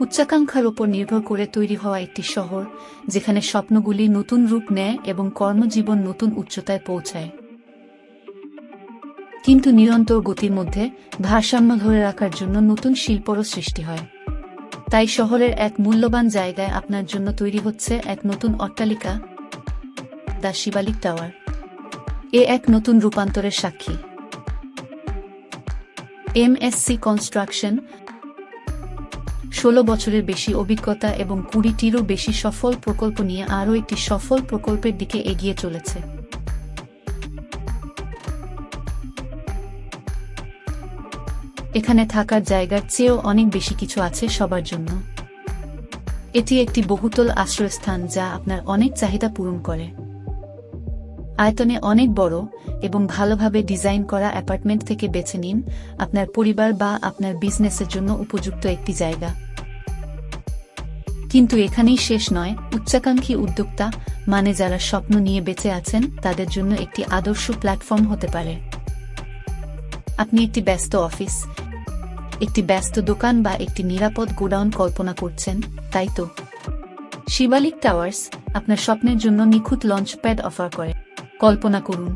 উচ্চাকাঙ্ক্ষার উপর নির্ভর করে তৈরি হওয়া একটি শহর যেখানে স্বপ্নগুলি নতুন রূপ নেয় এবং কর্মজীবন নতুন উচ্চতায় পৌঁছায়। কিন্তু নিরন্তর গতির মধ্যে ভারসাম্য ধরে রাখার জন্য নতুন শিল্পরও সৃষ্টি হয়। তাই শহরের এক মূল্যবান জায়গায় আপনার জন্য তৈরি হচ্ছে এক নতুন অট্টালিকা, দ্য শিবালিক টাওয়ার। এক নতুন রূপান্তরের সাক্ষী। MSC কনস্ট্রাকশন 16 বছরের বেশি অভিজ্ঞতা এবং 20টিরও বেশি সফল প্রকল্প নিয়ে আরও একটি সফল প্রকল্পের দিকে এগিয়ে চলেছে। এখানে থাকার জায়গার চেয়েও অনেক বেশি কিছু আছে সবার জন্য। এটি একটি বহুতল আশ্রয়স্থান যা আপনার অনেক চাহিদা পূরণ করে। আয়তনে অনেক বড় এবং ভালোভাবে ডিজাইন করা অ্যাপার্টমেন্ট থেকে বেছে নিন আপনার পরিবার বা আপনার বিজনেসের জন্য উপযুক্ত একটি জায়গা। কিন্তু এখানেই শেষ নয়। উচ্চাকাঙ্ক্ষী উদ্যোক্তা মানে যারা স্বপ্ন নিয়ে বেঁচে আছেন তাদের জন্য একটি আদর্শ প্ল্যাটফর্ম হতে পারে। আপনি একটি ব্যস্ত অফিস, একটি ব্যস্ত দোকান বা একটি নিরাপদ গোডাউন কল্পনা করছেন, তাই তো? শিবালিক টাওয়ার্স আপনার স্বপ্নের জন্য নিখুঁত লঞ্চপ্যাড অফার করে। কল্পনা করুন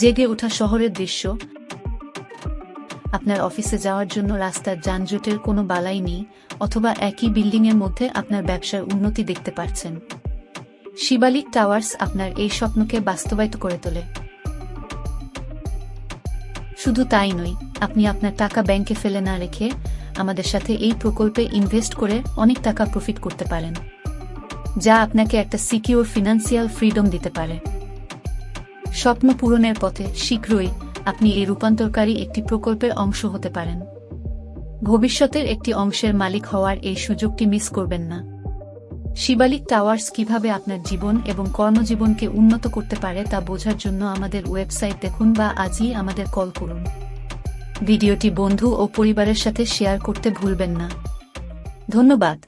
জেগে ওঠা শহরের দৃশ্য। আপনার অফিসে যাওয়ার জন্য রাস্তার যানজটের কোনো বালাই নেই, অথবা একই বিল্ডিংয়ের মধ্যে আপনার ব্যবসার উন্নতি দেখতে পাচ্ছেন। শিবালিক টাওয়ার্স আপনার এই স্বপ্নকে বাস্তবায়িত করে তোলে। শুধু তাই নয়, আপনি আপনার টাকা ব্যাংকে ফেলে না রেখে আমাদের সাথে এই প্রকল্পে ইনভেস্ট করে অনেক টাকা প্রফিট করতে পারেন, যা আপনাকে একটা সিকিউর ফিনান্সিয়াল ফ্রিডম দিতে পারে। স্বপ্ন পূরণের পথে শীঘ্রই আপনি এই রূপান্তরকারী একটি প্রকল্পের অংশ হতে পারেন। ভবিষ্যতের একটি অংশের মালিক হওয়ার এই সুযোগটি মিস করবেন না। শিবালিক টাওয়ার্স কিভাবে আপনার জীবন এবং কর্মজীবনকে উন্নত করতে পারে তা বোঝার জন্য আমাদের ওয়েবসাইট দেখুন বা আজই আমাদের কল করুন। ভিডিওটি বন্ধু ও পরিবারের সাথে শেয়ার করতে ভুলবেন না। ধন্যবাদ।